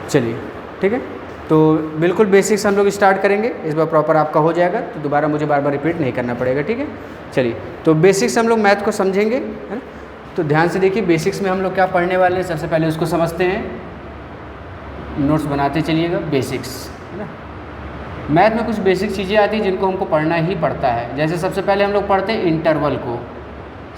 चलिए ठीक है, तो बिल्कुल बेसिक्स हम लोग स्टार्ट करेंगे, इस बार प्रॉपर आपका हो जाएगा तो दोबारा मुझे बार बार रिपीट नहीं करना पड़ेगा, ठीक है। चलिए तो बेसिक्स हम लोग मैथ को समझेंगे, है ना। तो ध्यान से देखिए बेसिक्स में हम लोग क्या पढ़ने वाले हैं, सबसे पहले उसको समझते हैं, नोट्स बनाते चलिएगा। बेसिक्स, है ना। मैथ में कुछ बेसिक चीज़ें आती हैं जिनको हमको पढ़ना ही पड़ता है। जैसे सबसे पहले हम लोग पढ़ते हैं इंटरवल को,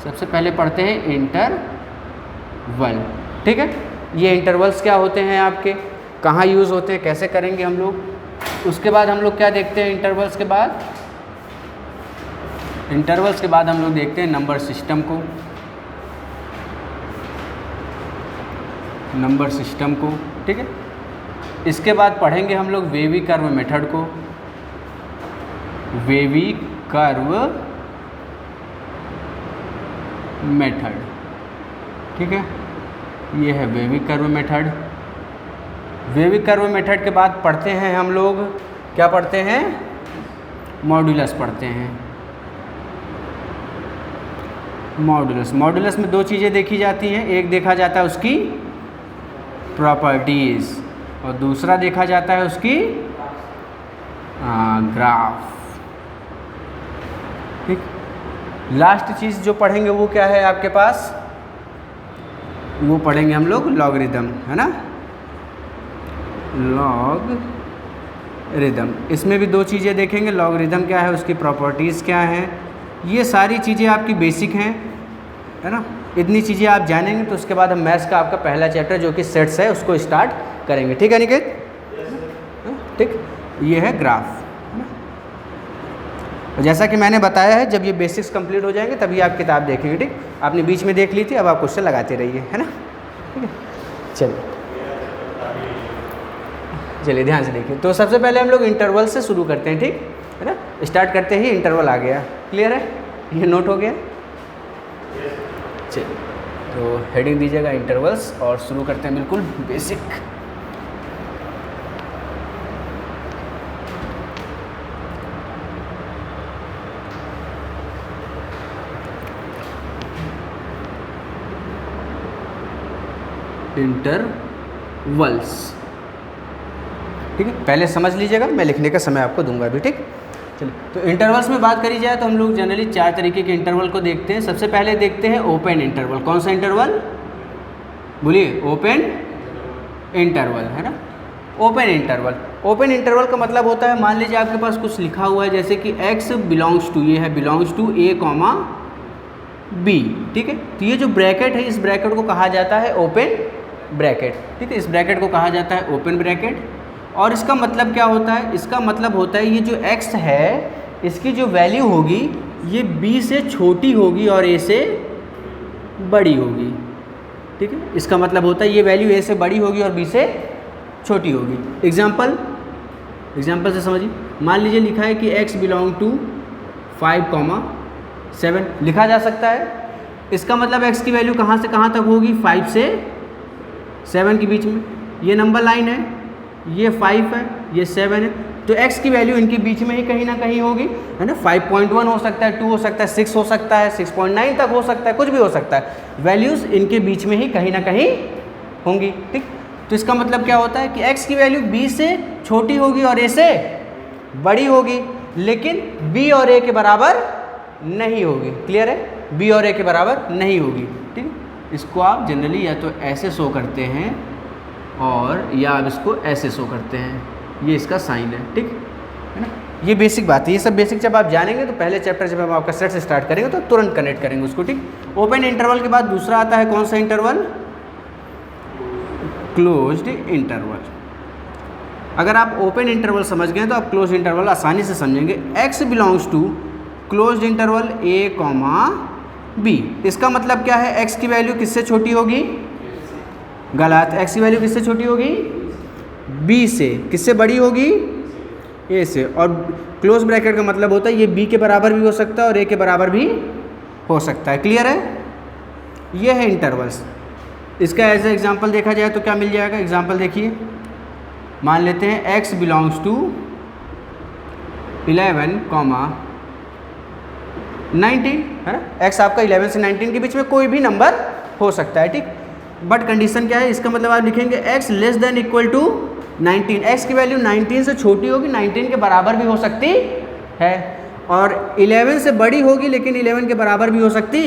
सबसे पहले पढ़ते हैं इंटरवल, ठीक है। ये इंटरवल्स क्या होते हैं आपके, कहाँ यूज़ होते हैं, कैसे करेंगे हम लोग। उसके बाद हम लोग क्या देखते हैं इंटरवल्स के बाद, इंटरवल्स के बाद हम लोग देखते हैं नंबर सिस्टम को, नंबर सिस्टम को, ठीक है। इसके बाद पढ़ेंगे हम लोग वेवी कर्व मेथड को, वेवी कर्व मेथड, ठीक है। ये है wavy curve method. Wavy curve method के बाद पढ़ते हैं हम लोग, क्या पढ़ते हैं, मॉड्यूलस पढ़ते हैं। मॉड्यूलस, मॉड्यूलस में दो चीज़ें देखी जाती हैं, एक देखा जाता है उसकी प्रॉपर्टीज़ और दूसरा देखा जाता है उसकी ग्राफ, ठीक। लास्ट चीज़ जो पढ़ेंगे वो क्या है आपके पास, वो पढ़ेंगे हम लोग लॉगरिदम, है ना, लॉगरिदम। इसमें भी दो चीज़ें देखेंगे, लॉगरिदम क्या है, उसकी प्रॉपर्टीज़ क्या हैं। ये सारी चीज़ें आपकी बेसिक हैं, है ना। इतनी चीज़ें आप जानेंगे तो उसके बाद हम मैथ्स का आपका पहला चैप्टर जो कि सेट्स है उसको स्टार्ट करेंगे, ठीक है निकेत, ठीक। ये है ग्राफ, है ना। तो जैसा कि मैंने बताया है जब ये बेसिक्स कंप्लीट हो जाएंगे तभी आप किताब देखेंगे, ठीक। आपने बीच में देख ली थी, अब आप क्वेश्चन लगाते रहिए, है ना, ठीक है। चलिए चलिए ध्यान से देखिए। तो सबसे पहले हम लोग इंटरवल से शुरू करते हैं, ठीक है ना। स्टार्ट करते ही इंटरवल आ गया, क्लियर है, ये नोट हो गया। चलिए तो हेडिंग दीजिएगा इंटरवल्स और शुरू करते हैं बिल्कुल बेसिक। इंटरवल्स, ठीक है, पहले समझ लीजिएगा, मैं लिखने का समय आपको दूंगा अभी, ठीक। चलिए तो इंटरवल्स में बात करी जाए तो हम लोग जनरली चार तरीके के इंटरवल को देखते हैं। सबसे पहले देखते हैं ओपन इंटरवल। कौन सा इंटरवल, बोलिए, ओपन इंटरवल, है ना। ओपन इंटरवल, ओपन इंटरवल का मतलब होता है, मान लीजिए आपके पास कुछ लिखा हुआ है जैसे कि x बिलोंग्स टू, ये है बिलोंग्स टू a, b, ठीक है। तो ये जो ब्रैकेट है इस ब्रैकेट को कहा जाता है ओपन ब्रैकेट, ठीक है। इस ब्रैकेट को कहा जाता है ओपन ब्रैकेट। और इसका मतलब क्या होता है, इसका मतलब होता है ये जो x है इसकी जो वैल्यू होगी ये b से छोटी होगी और a से बड़ी होगी, ठीक है। इसका मतलब होता है ये वैल्यू a से बड़ी होगी और b से छोटी होगी। एग्जाम्पल से समझिए, मान लीजिए लिखा है कि x बिलोंग टू 5,7 लिखा जा सकता है। इसका मतलब x की वैल्यू कहाँ से कहाँ तक होगी, 5 से 7 के बीच में। ये नंबर लाइन है, ये 5 है, ये 7 है, तो x की वैल्यू इनके बीच में ही कहीं ना कहीं होगी, है ना। 5.1 हो सकता है, 2 हो सकता है, 6 हो सकता है, 6.9 तक हो सकता है, कुछ भी हो सकता है। वैल्यूज़ इनके बीच में ही कहीं ना कहीं होंगी, ठीक। तो इसका मतलब क्या होता है कि x की वैल्यू b से छोटी होगी और a से बड़ी होगी, लेकिन b और a के बराबर नहीं होगी, क्लियर है, b और a के बराबर नहीं होगी, ठीक। इसको आप जनरली या तो ऐसे शो करते हैं और या आप इसको ऐसे शो करते हैं, ये इसका साइन है, ठीक है ना। ये बेसिक बात है, ये सब बेसिक जब आप जानेंगे तो पहले चैप्टर जब हम आपका सेट से स्टार्ट करेंगे तो तुरंत कनेक्ट करेंगे उसको, ठीक। ओपन इंटरवल के बाद दूसरा आता है कौन सा इंटरवल, क्लोज्ड इंटरवल। अगर आप ओपन इंटरवल समझ गए तो आप क्लोज्ड इंटरवल आसानी से समझेंगे। x belongs to closed interval a, b। इसका मतलब क्या है, x की वैल्यू किससे छोटी होगी, गलत, x की वैल्यू किससे छोटी होगी, b से। किससे बड़ी होगी, a से। और क्लोज ब्रैकेट का मतलब होता है ये b के बराबर भी हो सकता है और a के बराबर भी हो सकता है, क्लियर है। ये है इंटरवल्स। इसका एज ए एग्जाम्पल देखा जाए तो क्या मिल जाएगा, एग्जाम्पल देखिए, मान लेते हैं x बिलोंग्स टू 11,19, है ना। x आपका 11 से 19 के बीच में कोई भी नंबर हो सकता है, ठीक। बट कंडीशन क्या है, इसका मतलब आप लिखेंगे x less than equal to 19, x की वैल्यू 19 से छोटी होगी, 19 के बराबर भी हो सकती है, और 11 से बड़ी होगी लेकिन 11 के बराबर भी हो सकती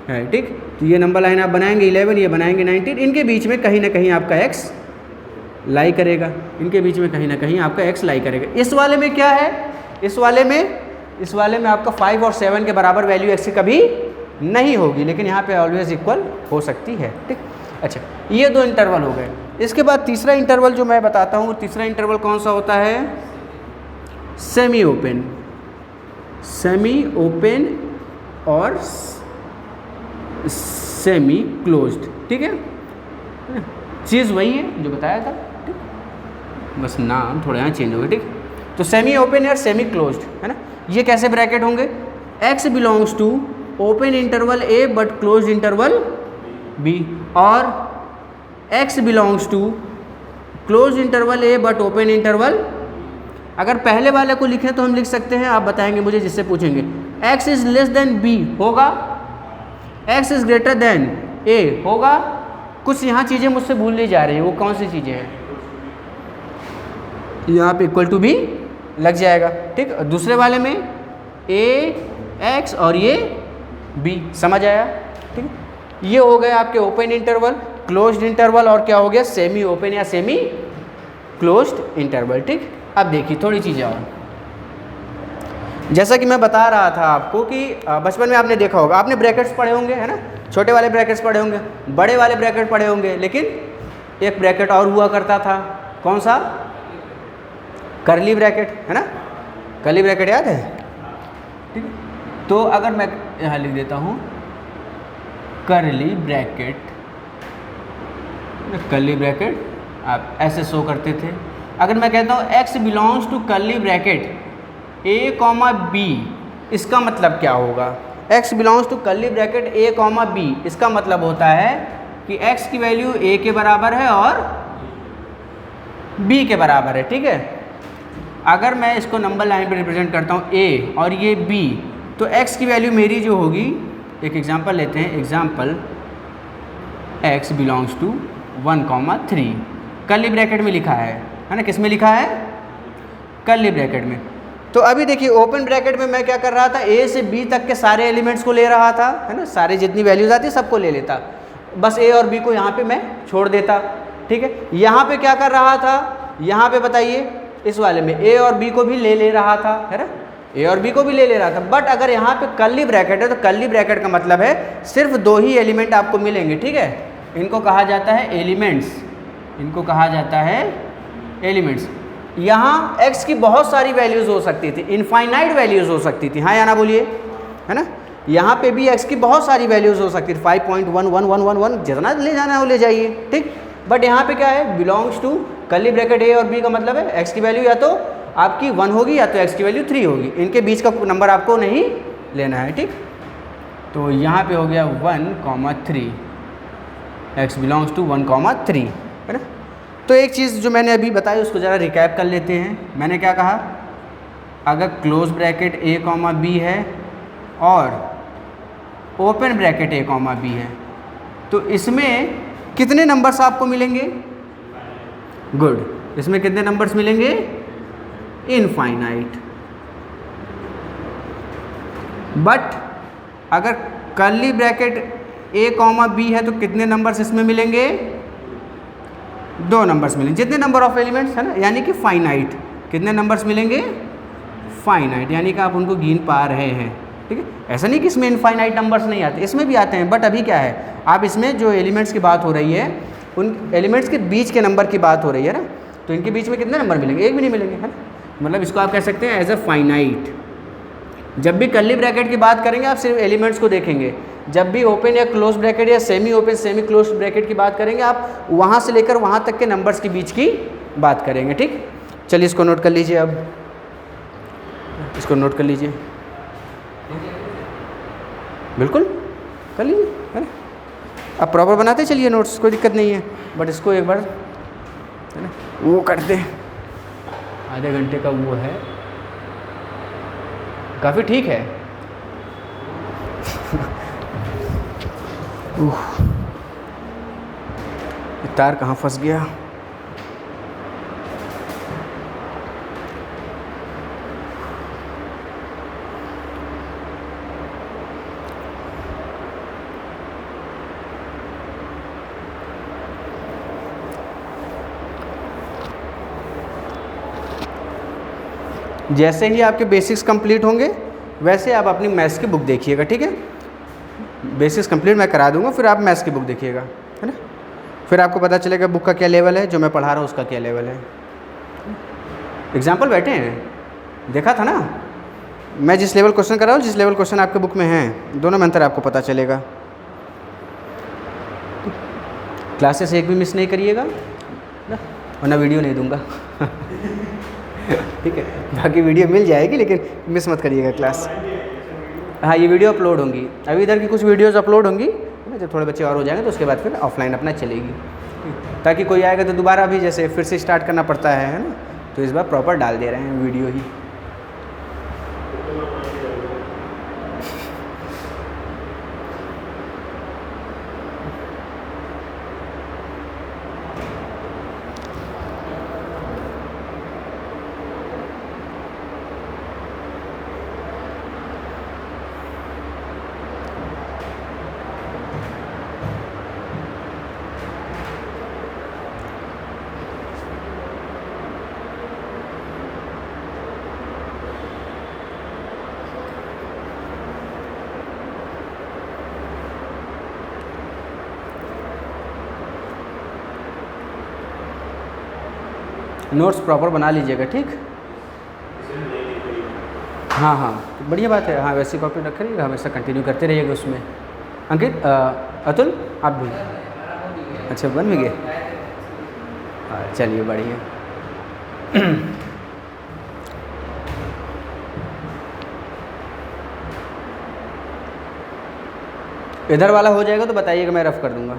है। ठीक, तो ये नंबर लाइन आप बनाएंगे 11, ये बनाएंगे 19, इनके बीच में कहीं ना कहीं आपका x लाई करेगा, इनके बीच में कहीं ना कहीं आपका x लाई करेगा। इस वाले में क्या है, इस वाले में आपका 5 और 7 के बराबर वैल्यू x की कभी नहीं होगी, लेकिन यहाँ पे ऑलवेज इक्वल हो सकती है। ठीक, अच्छा, ये दो इंटरवल हो गए। इसके बाद तीसरा इंटरवल जो मैं बताता हूँ, तीसरा इंटरवल कौन सा होता है, सेमी ओपन, सेमी ओपन और सेमी क्लोज्ड। ठीक है, चीज़ वही है जो बताया था, ठीक, बस नाम थोड़ा यहाँ चेंज हो गया। ठीक, तो सेमी ओपन और सेमी क्लोज्ड है ना, ये कैसे ब्रैकेट होंगे, x belongs to open interval a but closed interval b, और x belongs to closed interval a but open interval. अगर पहले वाले को लिखें तो हम लिख सकते हैं, आप बताएंगे मुझे जिससे पूछेंगे, x is less than b होगा, x is greater than a होगा। कुछ यहाँ चीज़ें मुझसे भूल ली जा रही है, वो कौन सी चीज़ें हैं, यहाँ पे इक्वल टू भी लग जाएगा। ठीक, दूसरे वाले में a x और ये b, समझ आया। ठीक, ये हो गए आपके ओपन इंटरवल, क्लोज्ड इंटरवल, और क्या हो गया, सेमी ओपन या सेमी क्लोज्ड इंटरवल। ठीक, अब देखिए थोड़ी चीज़ें और, जैसा कि मैं बता रहा था आपको कि बचपन में आपने देखा होगा, आपने ब्रैकेट्स पढ़े होंगे है ना, छोटे वाले ब्रैकेट्स पढ़े होंगे, बड़े वाले ब्रैकेट पढ़े होंगे, लेकिन एक ब्रैकेट और हुआ करता था, कौन सा, करली ब्रैकेट है ना, करली ब्रैकेट याद है। ठीक है, तो अगर मैं यहाँ लिख देता हूँ करली ब्रैकेट, करली ब्रैकेट आप ऐसे शो करते थे। अगर मैं कहता हूँ x belongs to curly bracket a comma b, इसका मतलब क्या होगा, x belongs to curly bracket a comma b, इसका मतलब होता है कि x की वैल्यू a के बराबर है और b के बराबर है। ठीक है, अगर मैं इसको नंबर लाइन पे रिप्रेजेंट करता हूँ a और ये b, तो x की वैल्यू मेरी जो होगी, एक एग्जांपल लेते हैं, example x belongs to 1,3, curly bracket में लिखा है ना, किस में लिखा है, कर्ली ब्रैकेट में। तो अभी देखिए ओपन ब्रैकेट में मैं क्या कर रहा था, a से b तक के सारे एलिमेंट्स को ले रहा था है ना, सारे जितनी वैल्यूज आती सबको ले लेता, बस a और b को यहाँ पे मैं छोड़ देता। ठीक है, यहाँ पे क्या कर रहा था, यहाँ पे बताइए, इस वाले में a और b को भी ले रहा था है ना, a और b को भी ले रहा था। बट अगर यहाँ पे कर्ली ब्रैकेट है तो कर्ली ब्रैकेट का मतलब है सिर्फ दो ही एलिमेंट आपको मिलेंगे। ठीक है, इनको कहा जाता है एलिमेंट्स, इनको कहा जाता है एलिमेंट्स। यहाँ x की बहुत सारी वैल्यूज़ हो सकती थी, इनफाइनाइट वैल्यूज़ हो सकती थी, हाँ या ना बोलिए, है ना। यहाँ पे भी x की बहुत सारी वैल्यूज़ हो सकती थी, 5.11111, जितना ले जाना है वो ले जाइए। ठीक, बट यहाँ पे क्या है, belongs to curly bracket a और b का मतलब है x की वैल्यू या तो आपकी 1 होगी या तो x की वैल्यू 3 होगी, इनके बीच का नंबर आपको नहीं लेना है। ठीक, तो यहाँ पे हो गया 1,3, x बिलोंग्स टू 1,3 है ना। तो एक चीज़ जो मैंने अभी बताई उसको ज़रा रिकैप कर लेते हैं। मैंने क्या कहा, अगर close bracket a comma b है और open bracket a comma b है तो इसमें कितने नंबर्स आपको मिलेंगे, गुड, इसमें कितने नंबर्स मिलेंगे, इनफाइनाइट। बट अगर curly bracket a comma b है तो कितने नंबर्स इसमें मिलेंगे, 2 नंबर्स मिलेंगे, जितने नंबर ऑफ एलिमेंट्स है ना, यानी कि फाइनाइट। कितने नंबर्स मिलेंगे, फाइनाइट, यानी कि आप उनको गिन पा रहे हैं। ठीक है, ऐसा नहीं कि इसमें इनफाइनाइट नंबर्स नहीं आते, इसमें भी आते हैं, बट अभी क्या है, आप इसमें जो एलिमेंट्स की बात हो रही है उन एलिमेंट्स के बीच के नंबर की बात हो रही है ना, तो इनके बीच में कितने नंबर मिलेंगे, एक भी नहीं मिलेंगे, है ना। मतलब इसको आप कह सकते हैं एज अ फाइनाइट। जब भी कर्ली ब्रैकेट की बात करेंगे आप सिर्फ एलिमेंट्स को देखेंगे, जब भी ओपन या क्लोज ब्रैकेट या semi open semi close bracket की बात करेंगे आप वहाँ से लेकर वहाँ तक के नंबर्स के बीच की बात करेंगे। ठीक, चलिए इसको नोट कर लीजिए, अब इसको नोट कर लीजिए, बिल्कुल कर लीजिए, है ना। अब प्रॉपर बनाते चलिए नोट्स, कोई दिक्कत नहीं है, बट इसको एक बार है ना वो करते हैं, आधे घंटे का वो है, काफ़ी ठीक है। तार कहाँ फंस गया? जैसे ही आपके बेसिक्स कंप्लीट होंगे वैसे आप अपनी मैथ्स की बुक देखिएगा, ठीक है? बेसिक्स कंप्लीट मैं करा दूंगा, फिर आप मैथ्स की बुक देखिएगा, है ना? फिर आपको पता चलेगा बुक का क्या लेवल है, जो मैं पढ़ा रहा हूँ उसका क्या लेवल है। एग्जाम्पल बैठे हैं, देखा था ना मैं जिस लेवल क्वेश्चन कर रहा हूँ, जिस लेवल क्वेश्चन आपके बुक में हैं, दोनों में अंतर आपको पता चलेगा। क्लासेस एक भी मिस नहीं करिएगा ना, वरना वीडियो नहीं दूंगा। ठीक है, बाकी वीडियो मिल जाएगी लेकिन मिस मत करिएगा क्लास। हाँ, ये वीडियो अपलोड होंगी, अभी इधर की कुछ वीडियोस अपलोड होंगी ना, जब थोड़े बच्चे और हो जाएंगे तो उसके बाद फिर ऑफलाइन अपना चलेगी, ताकि कोई आएगा तो दोबारा भी जैसे फिर से स्टार्ट करना पड़ता है ना, तो इस बार प्रॉपर डाल दे रहे हैं वीडियो ही। नोट्स प्रॉपर बना लीजिएगा, ठीक? हाँ हाँ, बढ़िया बात है। हाँ, वैसी कॉपी रख रहिएगा, हमेशा कंटिन्यू करते रहिएगा उसमें। अंकित, अतुल, आप भी? अच्छा, बन भी गए? चलिए बढ़िया। इधर वाला हो जाएगा तो बताइएगा, मैं रफ कर दूंगा।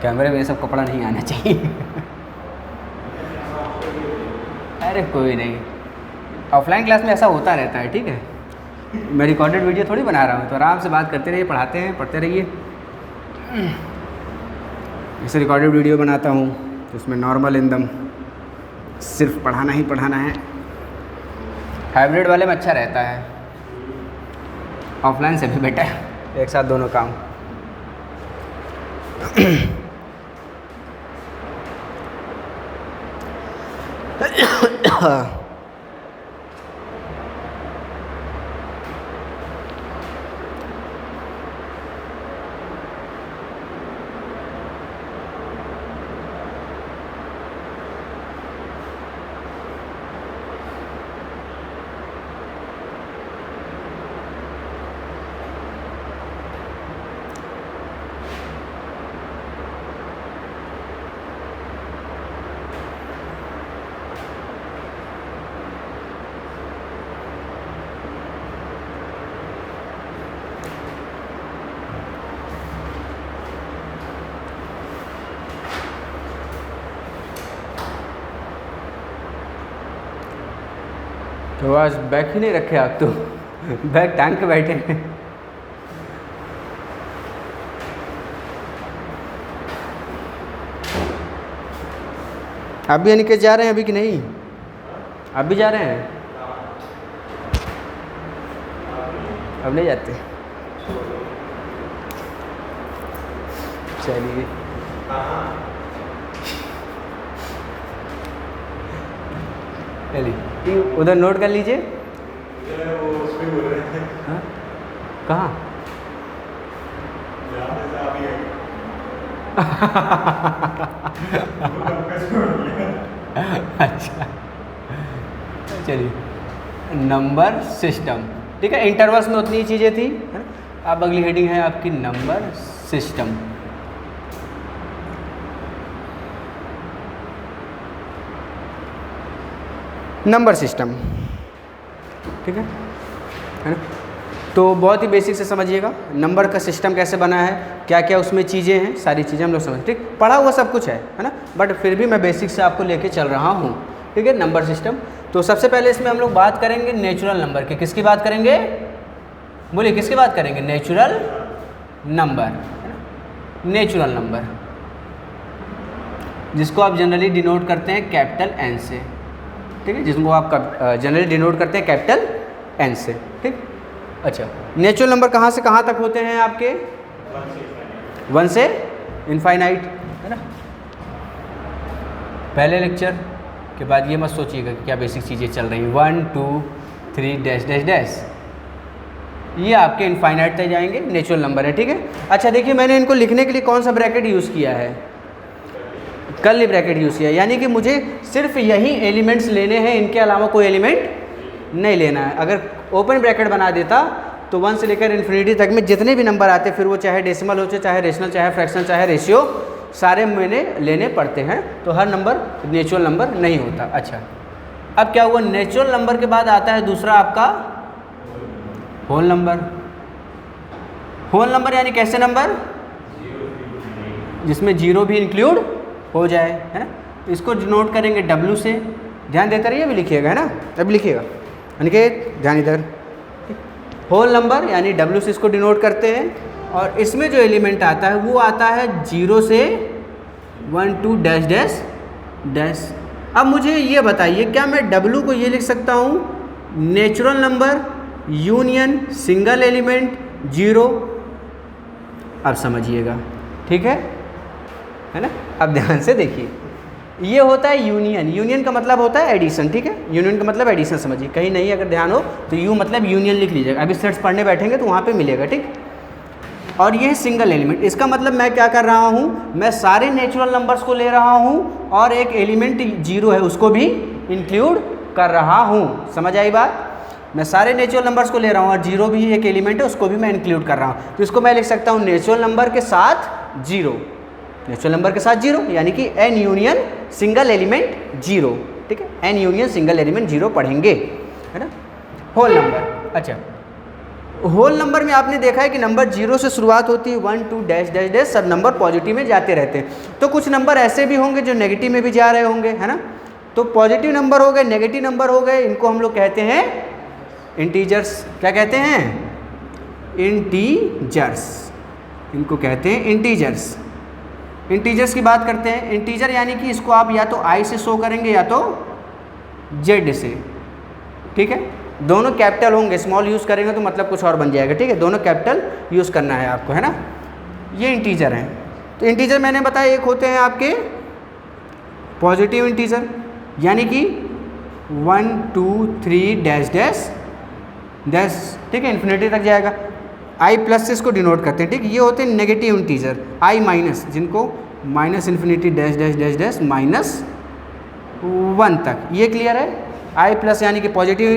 कैमरे में सब कपड़ा नहीं आना चाहिए। अरे कोई नहीं, ऑफलाइन क्लास में ऐसा होता रहता है, ठीक है? मैं रिकॉर्डेड वीडियो थोड़ी बना रहा हूँ, तो आराम से बात करते रहिए, पढ़ाते हैं, पढ़ते रहिए। जैसे रिकॉर्डेड वीडियो बनाता हूँ तो उसमें नॉर्मल एकदम सिर्फ पढ़ाना ही पढ़ाना है। हाइब्रिड वाले में अच्छा रहता है, ऑफलाइन से भी बेटर है, एक साथ दोनों काम। तो आज बैग ही नहीं रखे आप तो, बैग टांग के बैठे हैं। आप भी अनिकेत जा रहे हैं अभी कि नहीं? आप भी जा रहे हैं? अब नहीं जाते? चलिए, चलिए उधर नोट कर लीजिए। हाँ, कहाँ? अच्छा, चलिए, नंबर सिस्टम, ठीक है? इंटरवल्स में उतनी ही चीज़ें थी, है ना? अब अगली हेडिंग है आपकी नंबर सिस्टम। नंबर सिस्टम, ठीक है ना? तो बहुत ही बेसिक से समझिएगा, नंबर का सिस्टम कैसे बना है, क्या क्या उसमें चीज़ें हैं, सारी चीज़ें हम लोग समझ, ठीक? पढ़ा हुआ सब कुछ है ना? बट फिर भी मैं बेसिक से आपको लेके चल रहा हूँ, ठीक है? Number system. तो सबसे पहले इसमें हम लोग बात करेंगे नेचुरल नंबर की। किसकी बात करेंगे? बोलिए किसकी बात करेंगे? नेचुरल नंबर, नेचुरल नंबर जिसको आप जनरली डिनोट करते हैं कैपिटल एन से, ठीक है, जिसको आप जनरली डिनोट करते हैं कैपिटल एन से, ठीक। अच्छा, नेचुरल नंबर कहाँ से कहाँ तक होते हैं आपके? 1 से इनफाइनाइट, है ना। पहले लेक्चर के बाद ये मत सोचिएगा कि क्या बेसिक चीज़ें चल रही हैं, 1 2 3 डैश डैश डैश, ये आपके इनफाइनाइट तक जाएंगे, नेचुरल नंबर है, ठीक है। अच्छा देखिए, मैंने इनको लिखने के लिए कौन सा ब्रैकेट यूज़ किया है? कर्ली ब्रैकेट यूज़ किया, यानी कि मुझे सिर्फ यही एलिमेंट्स लेने हैं, इनके अलावा कोई एलिमेंट नहीं लेना है। अगर ओपन ब्रैकेट बना देता तो 1 से लेकर इन्फिनिटी तक में जितने भी नंबर आते, फिर वो चाहे डेसिमल हो, चाहे रेशनल, चाहे फ्रैक्शन, चाहे रेशियो, सारे मैंने लेने पड़ते हैं, तो हर नंबर नेचुरल नंबर नहीं होता। अच्छा, अब क्या हुआ? नेचुरल नंबर के बाद आता है दूसरा आपका होल नंबर। होल नंबर यानी कैसे नंबर? जिसमें जीरो भी इंक्लूड हो जाए, है ना। इसको डिनोट करेंगे W से, ध्यान देते रहिए, अभी लिखिएगा, है ना, अभी लिखिएगा, अनिकेत ध्यान इधर। होल नंबर यानी W से इसको डिनोट करते हैं, और इसमें जो एलिमेंट आता है वो आता है 0 से 1 2 डैश डैश डैश। अब मुझे ये बताइए, क्या मैं W को ये लिख सकता हूँ natural number union single element 0? अब समझिएगा, ठीक है ना। अब ध्यान से देखिए, ये होता है यूनियन। यूनियन का मतलब होता है एडिशन, ठीक है, यूनियन का मतलब एडिशन समझिए, कहीं नहीं अगर ध्यान हो तो यू मतलब यूनियन लिख लीजिएगा, अभी सेट्स पढ़ने बैठेंगे तो वहाँ पे मिलेगा, ठीक। और ये है सिंगल एलिमेंट, इसका मतलब मैं क्या कर रहा हूँ, मैं सारे नेचुरल नंबर्स को ले रहा हूँ और एक एलिमेंट 0 है उसको भी इंक्लूड कर रहा हूँ। समझ आई बात? मैं सारे नेचुरल नंबर्स को ले रहा हूँ और 0 भी एक एलिमेंट है उसको भी मैं इंक्लूड कर रहा हूँ, तो इसको मैं लिख सकता हूँ नेचुरल नंबर के साथ 0, नेचुरल नंबर के साथ 0, यानी कि n यूनियन सिंगल एलिमेंट 0, ठीक है, n यूनियन सिंगल एलिमेंट 0 पढ़ेंगे, है ना। होल नंबर, अच्छा होल नंबर में आपने देखा है कि नंबर 0 से शुरुआत होती है, 1 2 डैश डैश डैश, सब नंबर पॉजिटिव में जाते रहते हैं। तो कुछ नंबर ऐसे भी होंगे जो नेगेटिव में भी जा रहे होंगे, है ना। तो पॉजिटिव नंबर हो गए, नेगेटिव नंबर हो गए, इनको हम लोग कहते हैं इंटीजर्स। क्या कहते हैं? इंटीजर्स, इनको कहते हैं इंटीजर्स। इंटीजर्स की बात करते हैं। इंटीजर यानी कि इसको आप या तो आई से शो करेंगे या तो जेड से, ठीक है। दोनों कैपिटल होंगे, स्मॉल यूज़ करेंगे तो मतलब कुछ और बन जाएगा, ठीक है। दोनों कैपिटल यूज़ करना है आपको, है ना। ये इंटीजर हैं। तो इंटीजर मैंने बताया एक होते हैं आपके पॉजिटिव इंटीजर, यानी कि 1 2 3 डैश डैश डैश, ठीक है, इन्फिनिटी तक जाएगा। आई प्लस से इसको डिनोट करते हैं, ठीक। ये होते हैं नेगेटिव इंटीजर, आई माइनस, जिनको minus infinity dash dash dash dash -1 तक। ये क्लियर है? आई प्लस यानी कि पॉजिटिव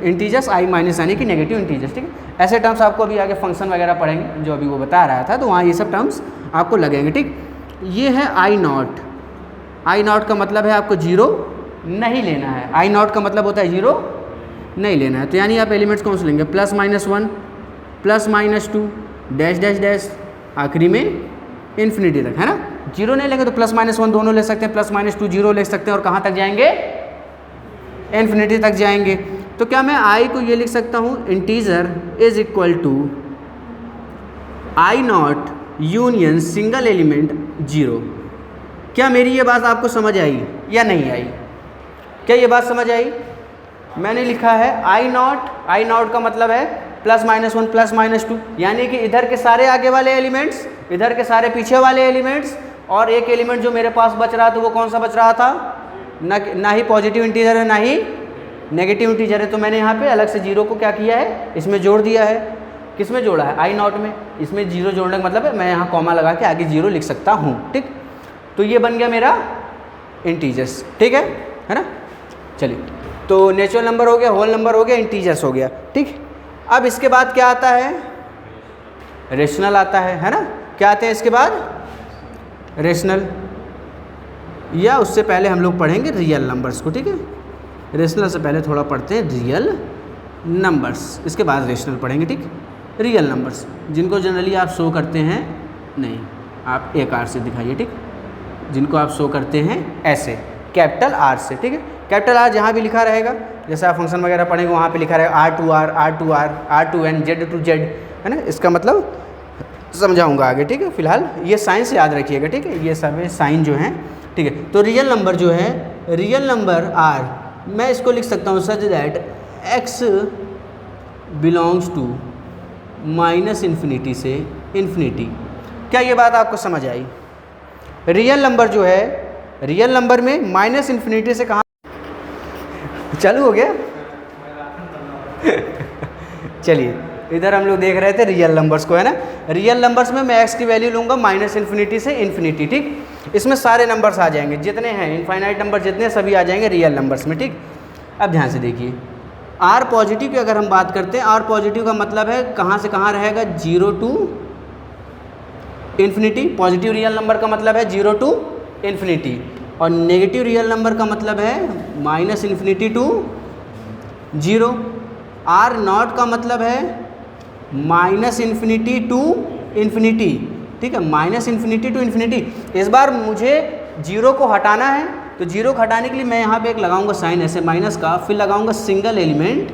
इंटीजर्स, आई माइनस यानी कि नेगेटिव इंटीजर्स, ठीक है। ऐसे टर्म्स आपको अभी आगे फंक्शन वगैरह पढ़ेंगे, जो अभी वो बता रहा था, तो वहाँ ये सब टर्म्स आपको लगेंगे, ठीक। ये है आई नॉट। आई नॉट का मतलब है आपको 0 नहीं लेना है। आई नॉट का मतलब होता है 0 नहीं लेना है। तो यानी आप एलिमेंट्स कौन से लेंगे? +-1 +-2 डैश डैश डैश, आखिरी में इन्फिनिटी तक, है ना। 0 नहीं लेंगे तो +-1 दोनों ले सकते हैं, +-2 0 ले सकते हैं, और कहाँ तक जाएंगे? इन्फिनिटी तक जाएंगे। तो क्या मैं आई को ये लिख सकता हूँ, integer is equal to I naught union single element 0। क्या मेरी ये बात आपको समझ आई या नहीं आई? क्या ये बात समझ आई? मैंने लिखा है आई नॉट का मतलब है +-1 +-2, यानी कि इधर के सारे आगे वाले एलिमेंट्स, इधर के सारे पीछे वाले एलिमेंट्स, और एक एलिमेंट जो मेरे पास बच रहा था वो कौन सा बच रहा था? ना ही पॉजिटिव इंटीजर है ना ही नेगेटिव इंटीजर है। तो मैंने यहाँ पे अलग से 0 को क्या किया है, इसमें जोड़ दिया है। किस में जोड़ा है? आई नॉट में। इसमें 0 जोड़ने का मतलब है मैं यहाँ कॉमा लगा के आगे 0 लिख सकता हूँ, ठीक। तो ये बन गया मेरा इंटीजर्स, ठीक है ना। चलिए, तो नेचुरल नंबर हो गया, होल नंबर हो गया, इंटीजर्स हो गया, ठीक। अब इसके बाद क्या आता है? रेशनल आता है ना। क्या आते हैं इसके बाद? रेशनल, या उससे पहले हम लोग पढ़ेंगे रियल नंबर्स को, ठीक है। रेशनल से पहले थोड़ा पढ़ते हैं रियल नंबर्स, इसके बाद रेशनल पढ़ेंगे, ठीक। रियल नंबर्स जिनको जनरली आप शो करते हैं, नहीं आप एक आर से दिखाइए, ठीक। जिनको आप शो करते हैं ऐसे कैपिटल आर से, ठीक है। कैपिटल आर जहाँ भी लिखा रहेगा, जैसे आप फंक्शन वगैरह पढ़ेंगे वहाँ पे लिखा रहेगा R2R, R2R, R2N, Z2Z, है ना, इसका मतलब समझाऊंगा आगे, ठीक है। फिलहाल ये साइन से याद रखिएगा, ठीक है, ये सब साइन जो हैं, ठीक है। तो रियल नंबर जो है, रियल नंबर आर, मैं इसको लिख सकता हूँ such that x belongs to minus infinity से इन्फिनिटी। क्या ये बात आपको समझ आई? रियल नंबर जो है, रियल नंबर में माइनस इन्फिनिटी से कहाँ चालू हो गया चलिए, इधर हम लोग देख रहे थे रियल नंबर्स को, है ना। रियल नंबर्स में मैं x की वैल्यू लूँगा माइनस इन्फिनिटी से इन्फिनिटी, ठीक। इसमें सारे नंबर्स आ जाएंगे जितने हैं, इनफाइनाइट नंबर जितने, सभी आ जाएंगे रियल नंबर्स में, ठीक। अब ध्यान से देखिए, आर पॉजिटिव की अगर हम बात करते हैं, आर पॉजिटिव का मतलब है कहाँ से कहाँ रहेगा, 0 to infinity. Positive real number का मतलब है 0 टू इन्फिनिटी, और नेगेटिव रियल नंबर का मतलब है minus infinity to 0। R naught का मतलब है माइनस इन्फिनिटी टू इन्फिनिटी, ठीक है, माइनस इन्फिनिटी टू इन्फिनिटी। इस बार मुझे 0 को हटाना है, तो 0 को हटाने के लिए मैं यहाँ पे एक लगाऊंगा साइन ऐसे माइनस का, फिर लगाऊंगा सिंगल एलिमेंट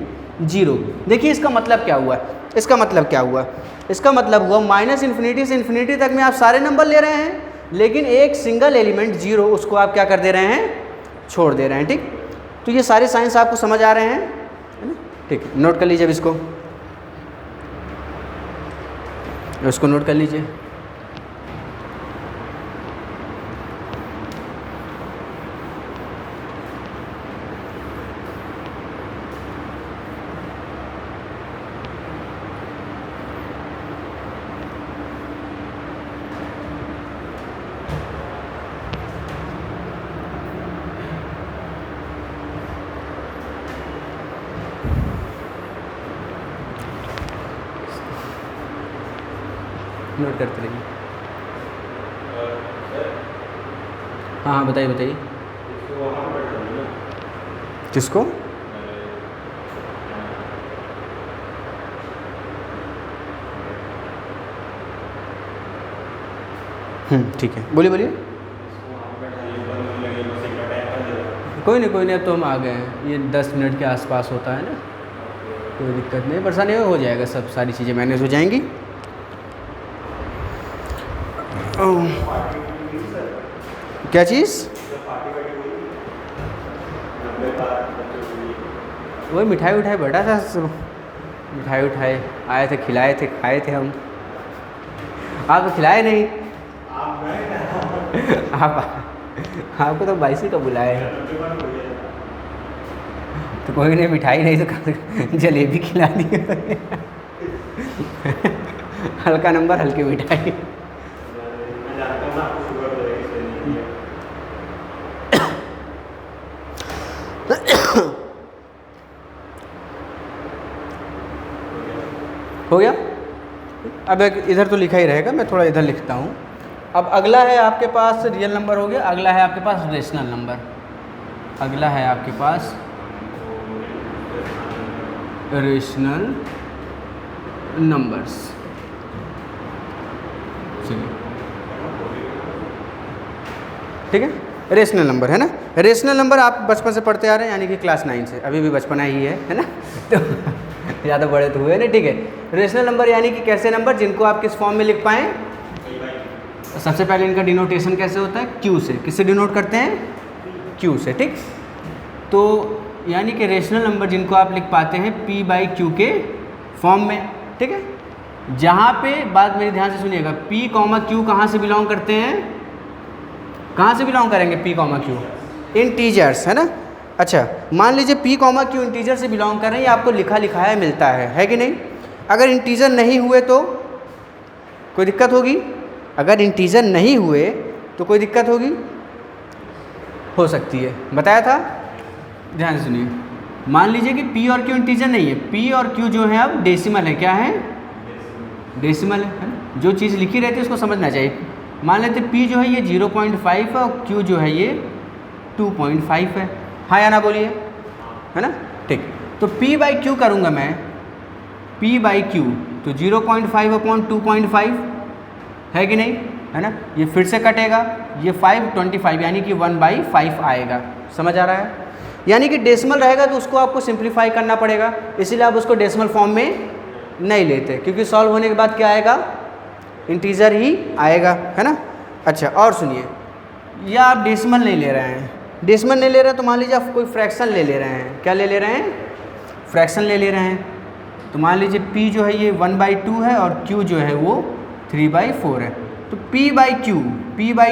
0। देखिए इसका मतलब क्या हुआ, इसका मतलब क्या हुआ, इसका मतलब हुआ माइनस इन्फिनिटी से इन्फिनिटी तक में आप सारे नंबर ले रहे हैं, लेकिन एक सिंगल एलिमेंट 0 उसको आप क्या कर दे रहे हैं, छोड़ दे रहे हैं, ठीक। तो ये सारे साइंस आपको समझ आ रहे हैं, है ना, ठीक। नोट कर लीजिए अब इसको नोट कर लीजिए। नोट करते रहिए। हाँ हाँ बताइए बताइए। किसको? ठीक है, बोलिए बोलिए। कोई नहीं, अब तो हम आ गए हैं, ये 10 मिनट के आसपास होता है ना, कोई दिक्कत नहीं, परेशानी हो जाएगा, सब सारी चीज़ें मैनेज हो जाएंगी। क्या चीज़? वही मिठाई उठाई बैठा था, मिठाई उठाए आए थे, खिलाए थे, खाए थे हम। आप तो खिलाए नहीं आपको तो 22 का बुलाए हैं, तो कोई नहीं, मिठाई नहीं तो जलेबी खिला दी हल्का नंबर, हल्की मिठाई। हो गया। अब इधर तो लिखा ही रहेगा, मैं थोड़ा इधर लिखता हूँ। अब अगला है आपके पास रियल नंबर हो गया, अगला है आपके पास रेशनल नंबर। अगला है आपके पास रेशनल नंबर्स। चलिए ठीक है, रेशनल नंबर है ना। रेशनल नंबर आप बचपन से पढ़ते आ रहे हैं, यानी कि क्लास 9 से, अभी भी बचपना ही है ना तो ज़्यादा बड़े तो हुए नहीं, ठीक है। रेशनल नंबर यानी कि कैसे नंबर जिनको आप किस फॉर्म में लिख पाएँ। सबसे पहले इनका डिनोटेशन कैसे होता है, क्यू से। किससे डिनोट करते हैं, क्यू से, ठीक। तो यानी कि रेशनल नंबर जिनको आप लिख पाते हैं p/q के फॉर्म में, ठीक है। जहाँ पे बात मेरी ध्यान से सुनिएगा, p, q कहाँ से बिलोंग करते हैं, कहाँ से बिलोंग करेंगे p, q, इंटीजर्स, है ना। अच्छा मान लीजिए p, q इंटीजर से बिलोंग कर रहे हैं, ये आपको लिखा लिखाया मिलता है कि नहीं। अगर इंटीजर नहीं हुए तो कोई दिक्कत होगी, अगर इंटीजर नहीं हुए तो कोई दिक्कत होगी, हो सकती है, बताया था। ध्यान से सुनिए, मान लीजिए कि p और q इंटीजर नहीं है, p और q जो है अब डेसिमल है, क्या है, डेसिमल है ना। जो चीज़ लिखी रहती है उसको समझना चाहिए। मान लेते p जो है ये 0.5 है और q जो है ये 2.5 है, हाँ या ना बोलिए, है ना, ठीक। तो p/q करूँगा मैं, p/q तो 0.5/2.5 है कि नहीं, है ना। ये फिर से कटेगा, ये 5, 25 यानी कि 1/5 आएगा, समझ आ रहा है। यानी कि डेसिमल रहेगा तो उसको आपको सिंप्लीफाई करना पड़ेगा, इसीलिए आप उसको डेसिमल फॉर्म में नहीं लेते, क्योंकि सॉल्व होने के बाद क्या आएगा, इंटीजर ही आएगा, है ना। अच्छा और सुनिए, या आप डेसिमल नहीं ले रहे हैं, डेसिमल नहीं ले रहे हैं तो मान लीजिए आप कोई फ्रैक्शन ले ले रहे हैं, क्या ले ले रहे हैं, फ्रैक्शन ले ले रहे हैं। तो मान लीजिए p जो है ये 1/2 है और q जो है वो 3/4 है, तो p बाई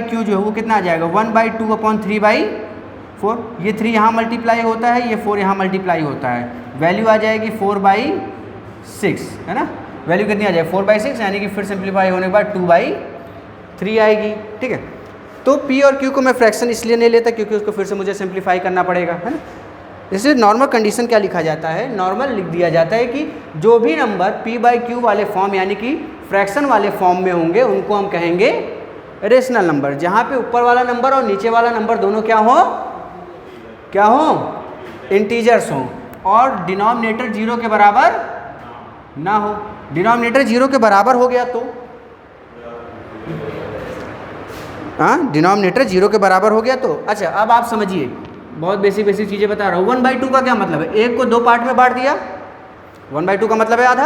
क्यू जो है वो कितना आ जाएगा, 1/2 अपॉन 3/4, ये 3 यहाँ मल्टीप्लाई होता है, ये 4 यहाँ मल्टीप्लाई होता है, वैल्यू आ जाएगी 4/6, है ना। वैल्यू कितनी आ जाएगी 4/6, यानी कि फिर सिंप्लीफाई होने के बाद 2/3 आएगी, ठीक है। तो p और q को मैं फ्रैक्शन इसलिए नहीं लेता क्योंकि उसको फिर से मुझे सिंप्लीफाई करना पड़ेगा, है ना। इसलिए नॉर्मल कंडीशन क्या लिखा जाता है, नॉर्मल लिख दिया जाता है कि जो भी नंबर p/q वाले फॉर्म यानी कि फ्रैक्शन वाले फॉर्म में होंगे उनको हम कहेंगे रेशनल नंबर, जहाँ पे ऊपर वाला नंबर और नीचे वाला नंबर दोनों क्या हो, इंटीजर्स हो, और डिनोमिनेटर 0 के बराबर ना हो। डिनोमिनेटर 0 के बराबर हो गया तो डिनोमिनेटर 0 के बराबर हो गया तो अच्छा, अब आप समझिए, बहुत बेसिक चीज़ें बता रहा हूँ। 1/2 का क्या मतलब है, एक को 2 पार्ट में बांट दिया, 1/2 का मतलब है आधा,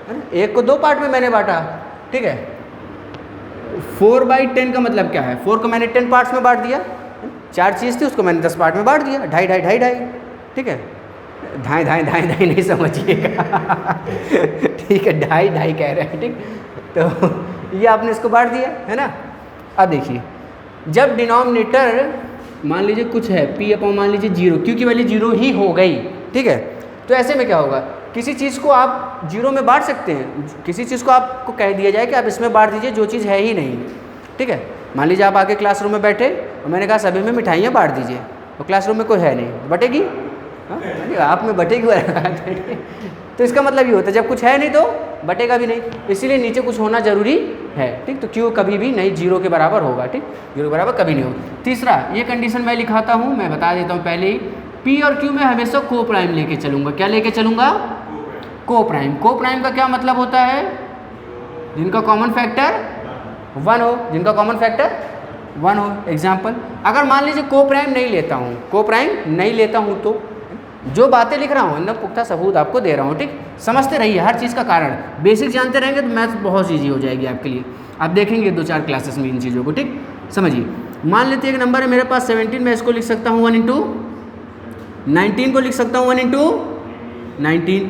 है ना, एक को 2 पार्ट में मैंने बांटा, ठीक है। 4/10 का मतलब क्या है, 4 को मैंने 10 पार्ट्स में बांट दिया, 4 चीज़ थी उसको मैंने 10 पार्ट में बांट दिया, ढाई, ठीक है। ढाई नहीं समझिएगा ठीक है, ढाई कह रहे हैं, ठीक। तो ये आपने इसको बांट दिया, है ना। अब देखिए, जब डिनोमिनेटर मान लीजिए कुछ है p अपॉन मान लीजिए 0, q की वैल्यू 0 ही हो गई, ठीक है। तो ऐसे में क्या होगा, किसी चीज़ को आप 0 में बांट सकते हैं, किसी चीज़ को आपको कह दिया जाए कि आप इसमें बांट दीजिए जो चीज़ है ही नहीं, ठीक है। मान लीजिए आप आके क्लासरूम में बैठे और मैंने कहा सभी में मिठाइयाँ बांट दीजिए, और क्लासरूम में कोई है नहीं, बटेगी, आप में बटेगी तो इसका मतलब ये होता है जब कुछ है नहीं तो बटेगा भी नहीं, इसीलिए नीचे कुछ होना जरूरी है, ठीक। तो q कभी भी नहीं 0 के बराबर होगा, ठीक, 0 के बराबर कभी नहीं होगा। तीसरा, ये कंडीशन मैं लिखाता हूँ, मैं बता देता हूँ पहले ही, p और q में हमेशा को प्राइम लेके चलूँगा, क्या लेके चलूँगा, को प्राइम। को प्राइम का क्या मतलब होता है, जिनका कॉमन फैक्टर 1 हो, जिनका कॉमन फैक्टर 1 हो। एग्जाम्पल, अगर मान लीजिए को प्राइम नहीं लेता हूँ, को प्राइम नहीं लेता हूँ, तो जो बातें लिख रहा हूँ एकदम पुख्ता सबूत आपको दे रहा हूँ, ठीक। समझते रहिए हर चीज़ का कारण, बेसिक जानते रहेंगे तो मैथ बहुत ईजी हो जाएगी आपके लिए, आप देखेंगे 2-4 क्लासेस में इन चीज़ों को, ठीक। समझिए, मान लेते हैं एक नंबर है मेरे पास 17, मैं इसको लिख सकता हूँ 1 × 19 को लिख सकता हूँ 1 × 19।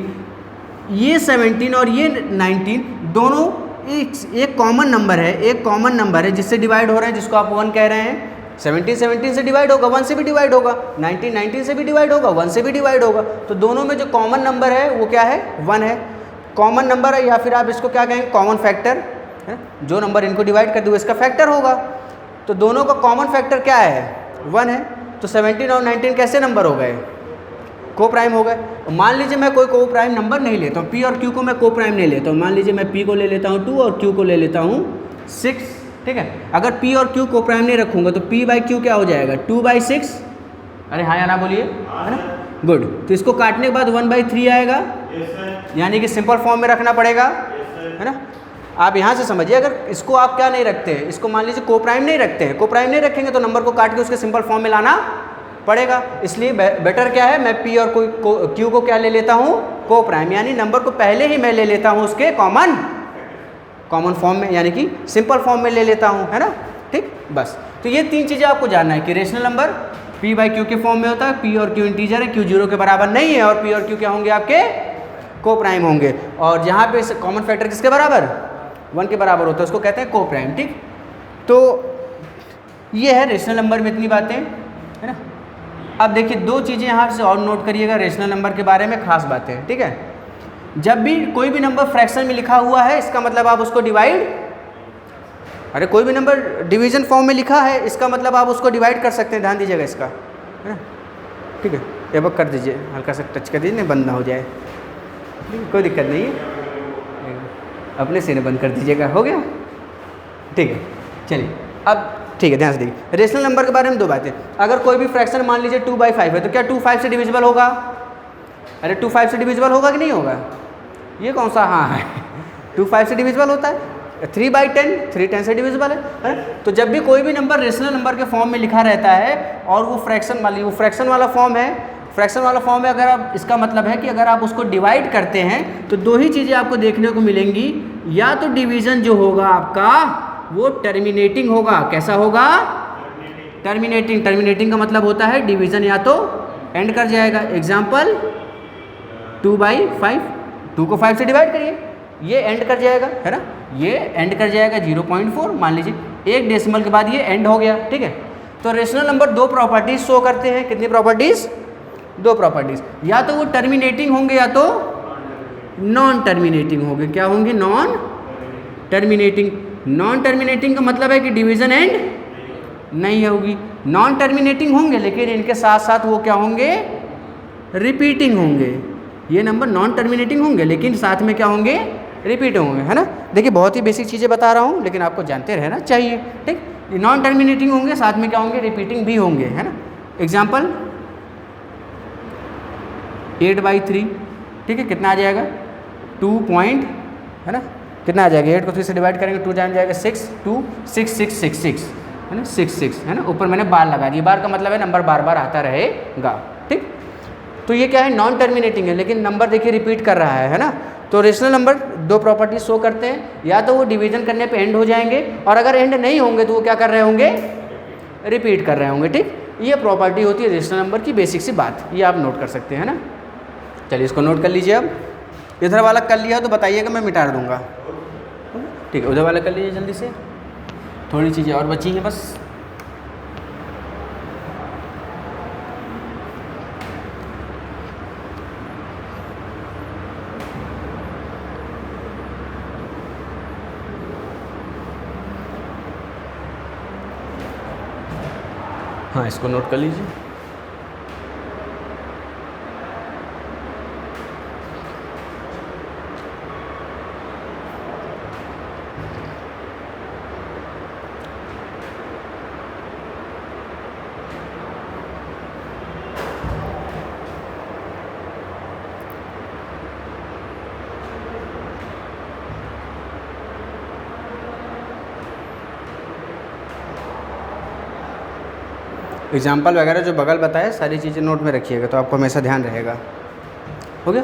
ये 17 और ये 19 दोनों एक कॉमन नंबर है, एक कॉमन नंबर है जिससे डिवाइड हो रहे हैं, जिसको आप 1 कह रहे हैं। 17 से डिवाइड होगा, 1 से भी डिवाइड होगा, 19 से भी डिवाइड होगा, 1 से भी डिवाइड होगा। तो दोनों में जो कॉमन नंबर है वो क्या है, 1 है, कॉमन नंबर है, या फिर आप इसको क्या कहेंगे, कॉमन फैक्टर है। जो नंबर इनको डिवाइड कर दो इसका फैक्टर होगा, तो दोनों का कॉमन फैक्टर क्या है, 1 है। तो 17 और 19 कैसे नंबर हो गए, को प्राइम हो गए। मान लीजिए मैं कोई को प्राइम नंबर नहीं लेता हूँ, p और q को मैं को प्राइम नहीं लेता हूँ, मान लीजिए मैं p को ले लेता हूँ 2 और q को ले लेता हूँ 6, ठीक है। अगर p और q को प्राइम नहीं रखूँगा तो p/q क्या हो जाएगा, 2/6, अरे हाँ या ना बोलिए, है ना, गुड। तो इसको काटने के बाद 1/3 आएगा, यानी कि सिंपल फॉर्म में रखना पड़ेगा, है ना। आप यहाँ से समझिए, अगर इसको आप क्या नहीं रखते हैं, इसको मान लीजिए को प्राइम नहीं रखते हैं, को प्राइम नहीं रखेंगे तो नंबर को काट के उसके सिंपल फॉर्म में लाना पड़ेगा। इसलिए बेटर क्या है, मैं p और q को क्या ले लेता हूँ, को प्राइम, यानी नंबर को पहले ही मैं ले लेता हूँ उसके कॉमन फॉर्म में, यानी कि सिंपल फॉर्म में ले लेता हूँ, है ना, ठीक। बस तो ये 3 चीज़ें आपको जानना है कि रेशनल नंबर p/q के फॉर्म में होता है, p और q इंटीजर है, q 0 के बराबर नहीं है, और p और q क्या होंगे, आपके को प्राइम होंगे, और जहाँ पे कॉमन फैक्टर किसके बराबर, 1 के बराबर होता है, उसको कहते हैं को प्राइम, ठीक। तो ये है रेशनल नंबर में इतनी बातें, है ना। अब देखिए 2 चीज़ें यहाँ से और नोट करिएगा रेशनल नंबर के बारे में, खास बातें, ठीक है। जब भी कोई भी नंबर फ्रैक्शन में लिखा हुआ है, इसका मतलब आप उसको डिवाइड, अरे कोई भी नंबर डिवीजन फॉर्म में लिखा है, इसका मतलब आप उसको डिवाइड कर सकते हैं, ध्यान दीजिएगा इसका, है ना, ठीक है। ये बक कर दीजिए, हल्का सा टच कर दीजिए, नहीं बंद ना हो जाए, कोई दिक्कत नहीं है, अपने से बंद कर दीजिएगा, हो गया, ठीक है। चलिए अब ठीक है, ध्यान से देखिए रेशनल नंबर के बारे में 2 बातें। अगर कोई भी फ्रैक्शन मान लीजिए 2/5 है, तो क्या 2 5 से डिविजिबल होगा, अरे 2 5 से डिविजिबल होगा कि नहीं होगा, ये कौन सा हाँ है 2 5 से डिविजिबल होता है। 3/10 3 10 से डिविजिबल है। तो जब भी कोई भी नंबर रेशनल नंबर के फॉर्म में लिखा रहता है और वो फ्रैक्शन वाला फॉर्म है, फ्रैक्शन वाला फॉर्म में अगर आप, इसका मतलब है कि अगर आप उसको डिवाइड करते हैं तो दो ही चीज़ें आपको देखने को मिलेंगी, या तो डिवीज़न जो होगा आपका वो टर्मिनेटिंग होगा। कैसा होगा? टर्मिनेटिंग। टर्मिनेटिंग का मतलब होता है डिवीज़न या तो एंड कर जाएगा। एग्जाम्पल 2/5, 2 को 5 से डिवाइड करिए, ये एंड कर जाएगा, है ना, ये एंड कर जाएगा 0.4, मान लीजिए एक डेसिमल के बाद ये एंड हो गया, ठीक है। तो रेशनल नंबर दो प्रॉपर्टीज शो करते हैं। कितनी प्रॉपर्टीज? दो प्रॉपर्टीज। या तो वो टर्मिनेटिंग होंगे या तो नॉन टर्मिनेटिंग होंगे। क्या होंगे? Non terminating. नॉन टर्मिनेटिंग का मतलब है कि डिवीजन एंड नहीं होगी। नॉन टर्मिनेटिंग होंगे लेकिन इनके साथ साथ वो क्या होंगे? रिपीटिंग होंगे। ये नंबर नॉन टर्मिनेटिंग होंगे लेकिन साथ में क्या होंगे? रिपीट होंगे, है ना। देखिए बहुत ही बेसिक चीज़ें बता रहा हूँ लेकिन आपको जानते रहना चाहिए, ठीक। नॉन टर्मिनेटिंग होंगे, साथ में क्या होंगे? रिपीटिंग भी होंगे, है ना। एग्जाम्पल 8/3, ठीक है, कितना आ जाएगा? 2 पॉइंट, है ना, कितना आ जाएगा? 8 को 3 से डिवाइड करेंगे 2 जान जाएगा 6, 2 6 6 6 6, है ना, 6 6, है ना। ऊपर मैंने बार लगा दिया, बार का मतलब है नंबर बार बार आता रहेगा, ठीक। तो ये क्या है? नॉन टर्मिनेटिंग है लेकिन नंबर देखिए रिपीट कर रहा है ना। तो रेशनल नंबर दो प्रॉपर्टी शो करते हैं, या तो वो डिवीजन करने पे एंड हो जाएंगे और अगर एंड नहीं होंगे तो वो क्या कर रहे होंगे? रिपीट कर रहे होंगे, ठीक। ये प्रॉपर्टी होती है रेशनल नंबर की, बेसिक सी बात, ये आप नोट कर सकते हैं ना। चलिए इसको नोट कर लीजिए। अब इधर वाला कर लिया तो बताइएगा, मैं मिटा दूंगा, ठीक है। उधर वाला कर लीजिए जल्दी से, थोड़ी चीज़ें और बची हैं बस। हाँ, इसको नोट कर लीजिए। एग्जाम्पल वगैरह जो बगल बताए सारी चीज़ें नोट में रखिएगा तो आपको हमेशा ध्यान रहेगा। हो गया?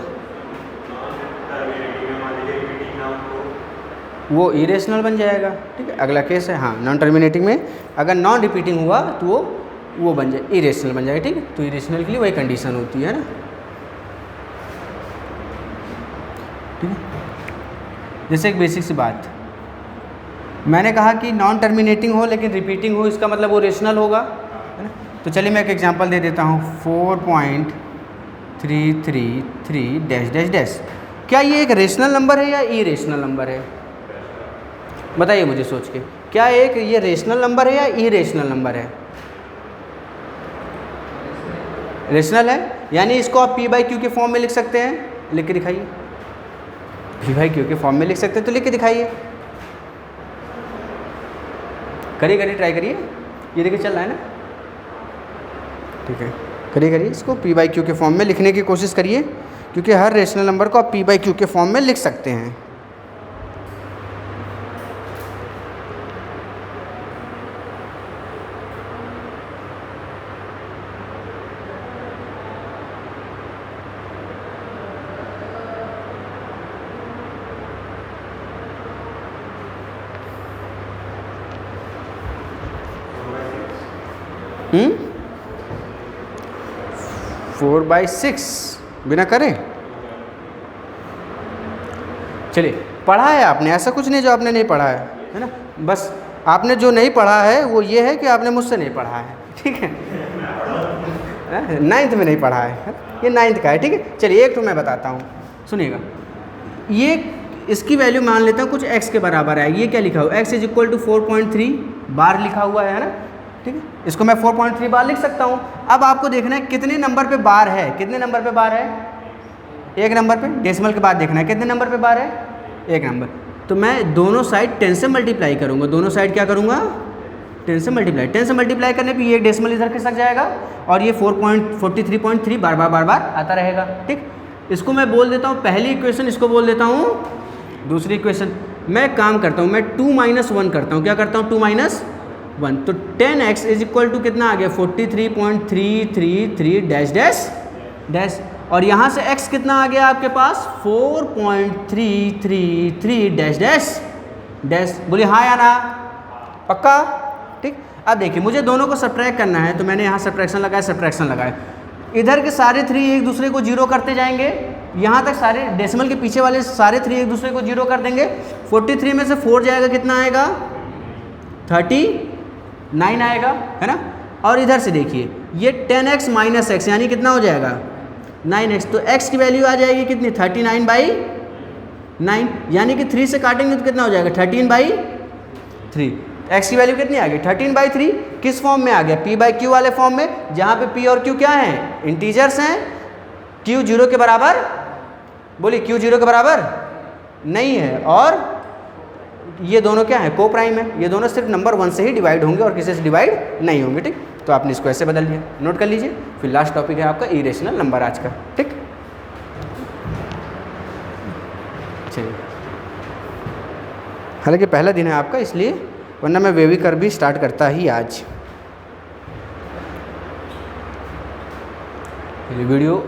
वो इरेशनल बन जाएगा, ठीक है। अगला केस है, हाँ, नॉन टर्मिनेटिंग में अगर नॉन रिपीटिंग हुआ तो वो बन जाए इरेशनल बन जाएगा, ठीक है। तो इरेशनल के लिए वही कंडीशन होती है ना, ठीक है। जैसे एक बेसिक सी बात, मैंने कहा कि नॉन टर्मिनेटिंग हो लेकिन रिपीटिंग हो, इसका मतलब वो रेशनल होगा, है ना। तो चलिए मैं एक एग्जांपल दे देता हूँ, 4.333 डैश डैश डैश। क्या ये एक रेशनल नंबर है या इरेशनल नंबर है? बताइए मुझे सोच के, क्या एक ये रेशनल नंबर है या इरेशनल नंबर है? रेशनल है, यानी इसको आप P/Q के फॉर्म में लिख सकते हैं। लिख के दिखाइए। P/Q के फॉर्म में लिख सकते हैं तो लिख के दिखाइए। करिए करिए, ट्राई करिए। ये देखिए चल रहा है ना, ठीक है। करिए करिए, इसको P/Q के फॉर्म में लिखने की कोशिश करिए, क्योंकि हर रेशनल नंबर को आप P/Q के फॉर्म में लिख सकते हैं। हम्म, 4/6 बिना करें। चलिए, पढ़ा है आपने, ऐसा कुछ नहीं जो आपने नहीं पढ़ा है ना। बस आपने जो नहीं पढ़ा है वो ये है कि आपने मुझसे नहीं पढ़ा है, ठीक है। 9th में नहीं पढ़ा है, ये 9th का है, ठीक है। चलिए एक तो मैं बताता हूँ, सुनिएगा। ये इसकी वैल्यू मान लेता हूँ कुछ x के बराबर है। ये क्या लिखा हुआ? x = 4.3 बार लिखा हुआ है ना, ठीक है। इसको मैं 4.3 बार लिख सकता हूँ। अब आपको देखना है कितने नंबर पे बार है। कितने नंबर पे बार है? एक नंबर पे। डेसिमल के बाद देखना है कितने नंबर पे बार है? एक नंबर। तो मैं दोनों साइड 10 से मल्टीप्लाई करूँगा। दोनों साइड क्या करूँगा? 10 से मल्टीप्लाई। 10 से मल्टीप्लाई करने पे ये डेसिमल इधर खिसक जाएगा और ये 4.43.3 बार बार आता रहेगा, ठीक। इसको मैं बोल देता हूँ पहली इक्वेशन, इसको बोल देता हूँ दूसरी इक्वेशन। मैं काम करता हूँ, मैं 2 - 1 करता हूँ। क्या करता हूँ? 2 - 1। तो 10x = कितना आ गया? 43.333 डैश डैश डैश, और यहाँ से x कितना आ गया आपके पास 4.333 डैश डैश डैश। बोलिए हाँ या ना, पक्का? ठीक। अब देखिए मुझे दोनों को सब्ट्रैक्ट करना है, तो मैंने यहाँ सब्ट्रैक्शन लगाया, सब्ट्रैक्शन लगाया। इधर के सारे 3 एक दूसरे को जीरो करते जाएंगे, यहाँ तक सारे डेसिमल के पीछे वाले सारे 3 एक दूसरे को जीरो कर देंगे। 43 में से 4 जाएगा, कितना आएगा 39 आएगा, है ना। और इधर से देखिए ये 10x माइनस एक्स यानी कितना हो जाएगा 9x, तो x की वैल्यू आ जाएगी कितनी 39/9, यानी कि 3 से काटेंगे तो कितना हो जाएगा 13/3। x की वैल्यू कितनी आ गई 13/3। किस फॉर्म में आ गया, p/q वाले फॉर्म में, जहाँ पे p और q क्या हैं, इंटीजर्स हैं। q 0 के बराबर, बोलिए q 0 के बराबर नहीं है, और ये दोनों क्या है, को प्राइम है। ये दोनों सिर्फ नंबर 1 से ही डिवाइड होंगे और किसी से डिवाइड नहीं होंगे। ठीक, तो आपने इसको ऐसे बदल लिया, नोट कर लीजिए। फिर लास्ट टॉपिक है आपका इरेशनल नंबर आज का। ठीक, चलिए, हालांकि पहला दिन है आपका इसलिए, वरना मैं वेवी कर भी स्टार्ट करता ही आज। ये वीडियो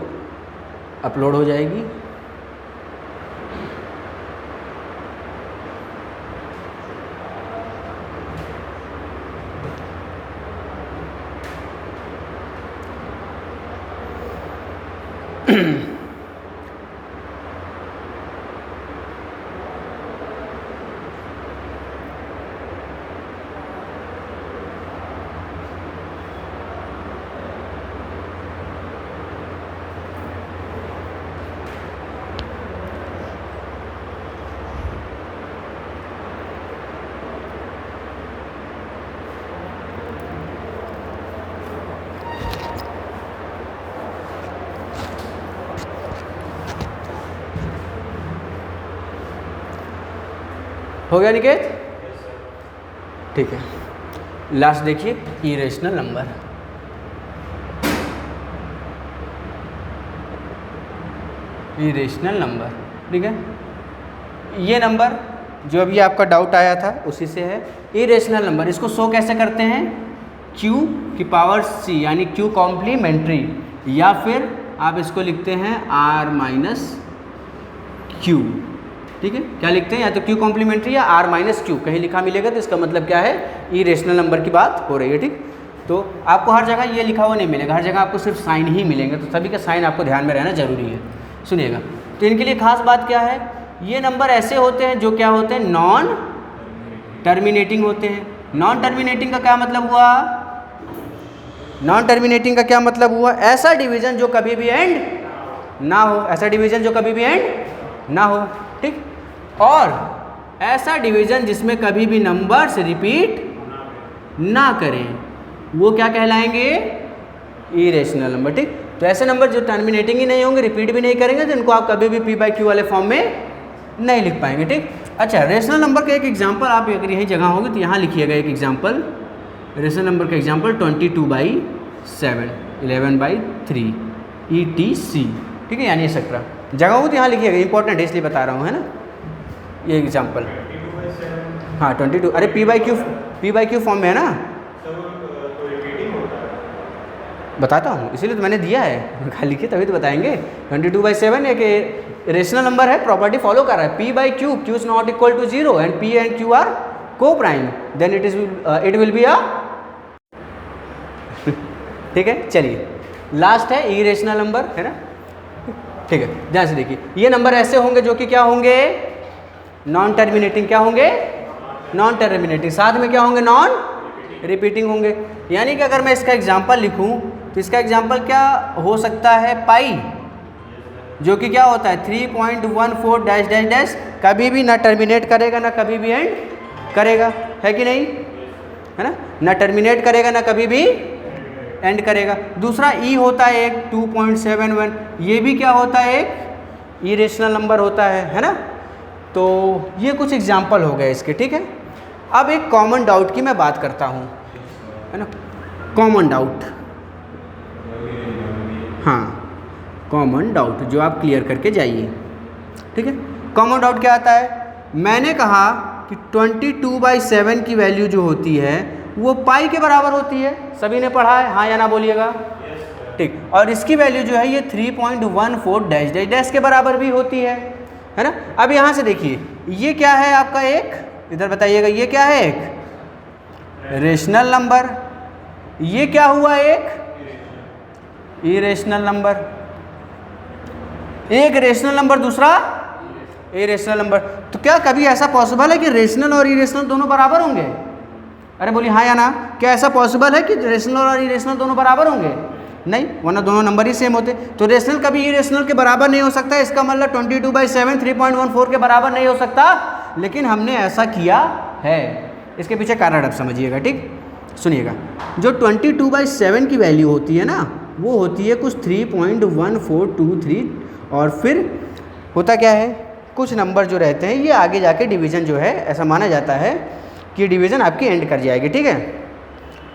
अपलोड हो जाएगी। हो गया निकेत? ठीक है, लास्ट देखिए इरेशनल नंबर। इरेशनल नंबर, ठीक है, ये नंबर जो अभी आपका डाउट आया था उसी से है। इरेशनल नंबर, इसको शो कैसे करते हैं, q की पावर c यानी q कॉम्प्लीमेंट्री, या फिर आप इसको लिखते हैं r माइनस q। ठीक है, क्या लिखते हैं, या तो q कॉम्प्लीमेंट्री या r माइनस q, कहीं लिखा मिलेगा तो इसका मतलब क्या है, इरेशनल नंबर की बात हो रही है। ठीक, तो आपको हर जगह ये लिखा हुआ नहीं मिलेगा, हर जगह आपको सिर्फ साइन ही मिलेंगे, तो सभी का साइन आपको ध्यान में रहना जरूरी है। सुनिएगा, तो इनके लिए खास बात क्या है, ये नंबर ऐसे होते हैं जो क्या होते हैं, नॉन टर्मिनेटिंग होते हैं। नॉन टर्मिनेटिंग का क्या मतलब हुआ, नॉन टर्मिनेटिंग का क्या मतलब हुआ, ऐसा डिवीजन जो कभी भी एंड ना हो, ऐसा डिवीजन जो कभी भी एंड ना हो। ठीक, और ऐसा डिवीजन जिसमें कभी भी नंबर्स रिपीट ना करें, वो क्या कहलाएंगे, इरेशनल नंबर। ठीक, तो ऐसे नंबर जो टर्मिनेटिंग ही नहीं होंगे, रिपीट भी नहीं करेंगे, तो इनको आप कभी भी p/q वाले फॉर्म में नहीं लिख पाएंगे। ठीक, अच्छा, रेशनल नंबर का एक एग्जांपल आप अगर यही जगह होगी तो यहाँ लिखिएगा एक एग्जांपल, रेशनल नंबर का एग्जांपल 22/7, 11/3 ETC। ठीक है, यानी एक्सेट्रा, जगह हो तो यहाँ लिखिएगा, इंपॉर्टेंट है इसलिए बता रहा हूँ, है ना, ये एग्जांपल। हाँ 22, अरे p/q फॉर्म में है ना, बताता हूँ इसीलिए तो मैंने दिया है, खा लिखिए तभी तो बताएंगे। 22/7 एक रेशनल नंबर है, प्रॉपर्टी फॉलो कर रहा है, p/q, q is not equal to 0 and p and q are coprime, then it will be a ठीक है। चलिए, लास्ट है इरेशनल नंबर, है ना। ठीक है, ध्यान से देखिए, ये नंबर ऐसे होंगे जो कि क्या होंगे, नॉन टर्मिनेटिंग, क्या होंगे, नॉन टर्मिनेटिंग, साथ में क्या होंगे, नॉन रिपीटिंग होंगे। यानी कि अगर मैं इसका एग्जांपल लिखूं तो इसका एग्जांपल क्या हो सकता है, पाई, जो कि क्या होता है 3.14 डैश डैश डैश, कभी भी ना टर्मिनेट करेगा ना कभी भी एंड करेगा, है कि नहीं, है ना, ना टर्मिनेट करेगा ना कभी भी एंड करेगा। दूसरा ई होता है एक 2.71, ये भी क्या होता है, एक इरेशनल नंबर होता है ना। तो ये कुछ एग्जाम्पल हो गए इसके। ठीक है, अब एक कॉमन डाउट की मैं बात करता हूँ, है ना, कॉमन डाउट, हाँ कॉमन डाउट जो आप क्लियर करके जाइए। ठीक है, कॉमन डाउट क्या आता है, मैंने कहा कि 22/7 की वैल्यू जो होती है वो पाई के बराबर होती है, सभी ने पढ़ा है, हाँ या ना बोलिएगा, ठीक, और इसकी वैल्यू जो है ये 3.14 डैश डैश डैश के बराबर भी होती है ना। अब यहाँ से देखिए ये क्या है आपका एक, इधर बताइएगा, ये क्या है एक रेशनल नंबर, ये क्या हुआ एक इरेशनल नंबर, एक रेशनल नंबर दूसरा इरेशनल नंबर। तो क्या कभी ऐसा पॉसिबल है कि रेशनल और इरेशनल दोनों बराबर होंगे? अरे बोलिए हाँ या ना, क्या ऐसा पॉसिबल है कि रेशनल और इरेशनल दोनों बराबर होंगे? नहीं, वरना दोनों नंबर ही सेम होते। तो रेशनल कभी इरेशनल के बराबर नहीं हो सकता, इसका मतलब 22/7 3.14 के बराबर नहीं हो सकता, लेकिन हमने ऐसा किया है। इसके पीछे कारण अब समझिएगा, ठीक, सुनिएगा। जो 22/7 की वैल्यू होती है ना, वो होती है कुछ 3.1423, और फिर होता क्या है, कुछ नंबर जो रहते हैं ये आगे जाके डिवीज़न जो है, ऐसा माना जाता है कि डिवीज़न आपकी एंड कर जाएगी, ठीक है।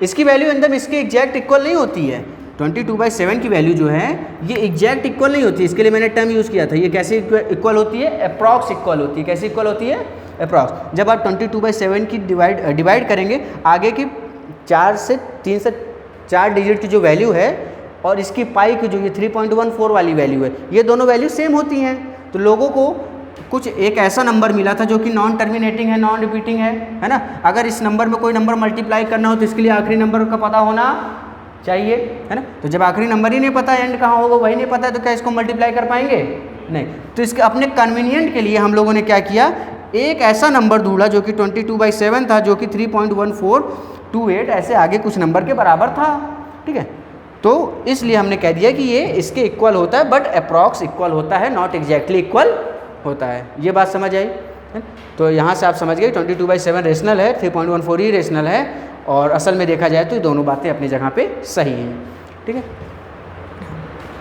इसकी वैल्यू एकदम इसके एग्जैक्ट इक्वल नहीं होती है। 22/7 की वैल्यू जो है ये एग्जैक्ट इक्वल नहीं होती है। इसके लिए मैंने टर्म यूज़ किया था, ये कैसे इक्वल होती है, अप्रॉक्स इक्वल होती है। कैसे इक्वल होती है? अप्रॉक्स। जब आप 22/7 की डिवाइड करेंगे, आगे की 3 से 4 डिजिट की जो वैल्यू है और इसकी पाई की जो ये 3.14 वाली वैल्यू है, ये दोनों वैल्यू सेम होती हैं। तो लोगों को कुछ एक ऐसा नंबर मिला था जो कि नॉन टर्मिनेटिंग है, नॉन रिपीटिंग है ना। अगर इस नंबर में कोई नंबर मल्टीप्लाई करना हो तो इसके लिए आखिरी नंबर का पता होना चाहिए, है ना। तो जब आखिरी नंबर ही नहीं पता, एंड कहाँ होगा वही नहीं पता है, तो क्या इसको मल्टीप्लाई कर पाएंगे? नहीं। तो इसके अपने कन्वीनियंट के लिए हम लोगों ने क्या किया, एक ऐसा नंबर ढूंढा जो कि 22/7 था, जो कि 3.1428 ऐसे आगे कुछ नंबर के बराबर था, ठीक है। तो इसलिए हमने कह दिया कि ये इसके इक्वल होता है, बट अप्रॉक्स इक्वल होता है, नॉट एग्जैक्टली इक्वल होता है। ये बात समझ आई है? तो यहाँ से आप समझ गए 22/7 रेशनल है, 3.14 ही रेशनल है, और असल में देखा जाए तो ये दोनों बातें अपनी जगह पे सही हैं, ठीक है।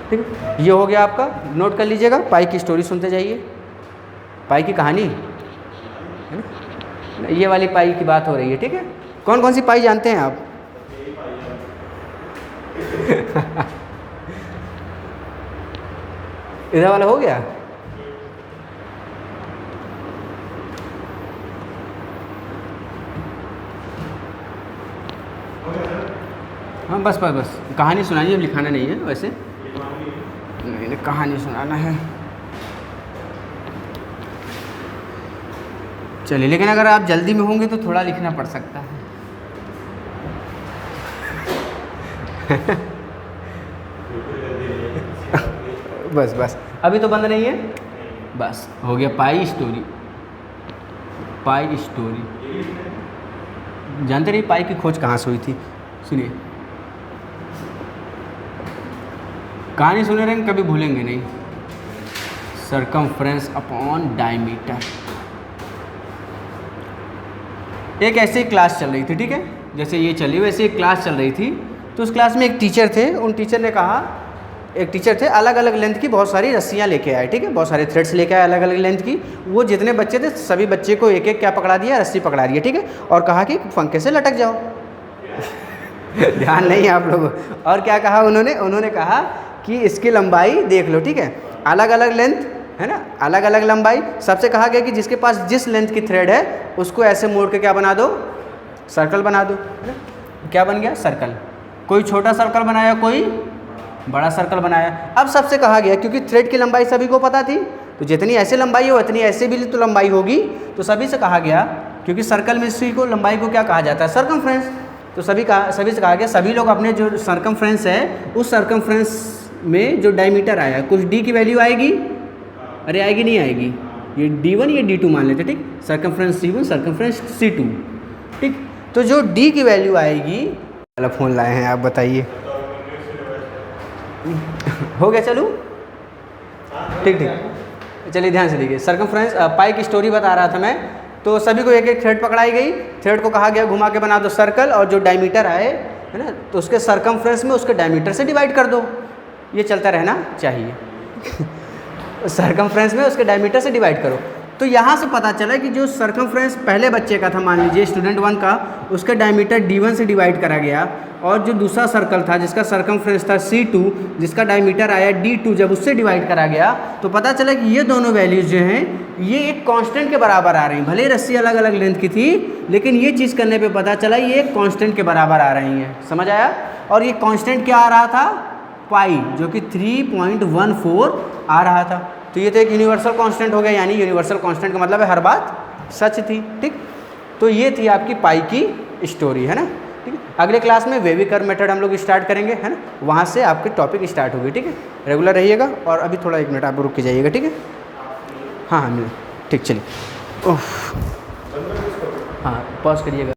ठीक है, ये हो गया आपका, नोट कर लीजिएगा। पाई की स्टोरी सुनते जाइए, पाई की कहानी है ना, ये वाली पाई की बात हो रही है, ठीक है। कौन कौन सी पाई जानते हैं आप? इधर वाला हो गया। हाँ बस कहानी सुनाइए, अब लिखाना नहीं है वैसे, नहीं कहानी सुनाना है। चलिए, लेकिन अगर आप जल्दी में होंगे तो थोड़ा लिखना पड़ सकता है। बस अभी तो बंद नहीं है, बस हो गया। पाई स्टोरी, पाई स्टोरी जानते रहिए पाई की खोज कहाँ से हुई थी। सुनिए, कहानी सुने रहेंगे, कभी भूलेंगे नहीं। Circumference upon diameter. एक ऐसे क्लास चल रही थी, ठीक है, जैसे ये चली वैसे एक क्लास चल रही थी। तो उस क्लास में एक टीचर थे, उन टीचर ने कहा, एक टीचर थे, अलग अलग लेंथ की बहुत सारी रस्सियाँ लेके आए, ठीक है, बहुत सारे थ्रेड्स लेके आए अलग अलग लेंथ की। वो जितने बच्चे थे सभी बच्चे को एक एक क्या पकड़ा दिया, रस्सी पकड़ा दिया, ठीक है, और कहा कि पंखे से लटक जाओ। ध्यान नहीं आप लोगों। और क्या कहा उन्होंने कहा कि इसकी लंबाई देख लो, ठीक है, अलग अलग लेंथ है ना, अलग अलग लंबाई। सबसे कहा गया कि जिसके पास जिस लेंथ की थ्रेड है उसको ऐसे मोड़ के क्या बना दो, सर्कल बना दो, है ना। क्या बन गया, सर्कल। कोई छोटा सर्कल बनाया, कोई बड़ा सर्कल बनाया। अब सबसे कहा गया, क्योंकि थ्रेड की लंबाई सभी को पता थी, तो जितनी ऐसे लंबाई हो उतनी ऐसे भी तो लंबाई होगी। तो सभी से कहा गया, क्योंकि सर्कल में इसी को लंबाई को क्या कहा जाता है, सर्कमफ्रेंस। तो सभी से कहा गया, सभी लोग अपने जो सर्कमफ्रेंस है उस सर्कमफ्रेंस में जो डायमीटर आया, कुछ डी की वैल्यू आएगी, अरे आएगी नहीं आएगी, ये D1 ये D2 मान लेते, ठीक, सर्कमफ्रेंस C1 सर्कमफ्रेंस C2, ठीक। तो जो D की वैल्यू आएगी, वाला फ़ोन लाए हैं आप बताइए। हो गया, चलूँ, ठीक, चलिए ध्यान से देखिए। सर्कमफ्रेंस पाई की स्टोरी बता रहा था मैं। तो सभी को एक एक थ्रेड पकड़ाई गई, थ्रेड को कहा गया घुमा के बना दो सर्कल, और जो डायमीटर आए है ना, तो उसके सर्कमफ्रेंस में उसके डायमीटर से डिवाइड कर दो। ये चलता रहना चाहिए। सर्कमफ्रेंस में उसके डायमीटर से डिवाइड करो। तो यहाँ से पता चला कि जो सर्कमफ्रेंस पहले बच्चे का था, मान लीजिए स्टूडेंट 1 का, उसका डायमीटर D1 से डिवाइड करा गया, और जो दूसरा सर्कल था जिसका सर्कमफ्रेंस था C2, जिसका डायमीटर आया D2, जब उससे डिवाइड करा गया तो पता चला कि ये दोनों वैल्यूज़ जो हैं ये एक कांस्टेंट के बराबर आ रही हैं। भले रस्सी अलग अलग लेंथ की थी, लेकिन ये चीज़ करने पे पता चला ये एक कांस्टेंट के बराबर आ रही हैं। समझ आया? और ये कांस्टेंट क्या आ रहा था, पाई, जो कि 3.14 आ रहा था। तो ये तो एक यूनिवर्सल कांस्टेंट हो गया, यानी यूनिवर्सल कांस्टेंट का मतलब है हर बात सच थी। ठीक, तो ये थी आपकी पाई की स्टोरी, है ना। ठीक है, अगले क्लास में वेवी कर्व मेथड हम लोग स्टार्ट करेंगे, है ना। वहाँ से आपकी टॉपिक स्टार्ट होगी। ठीक है, रेगुलर रहिएगा। और अभी थोड़ा 1 मिनट आप रुक के जाइएगा। ठीक है, हाँ हाँ मिले, ठीक, चलिए। ओह, हाँ पॉज करिएगा।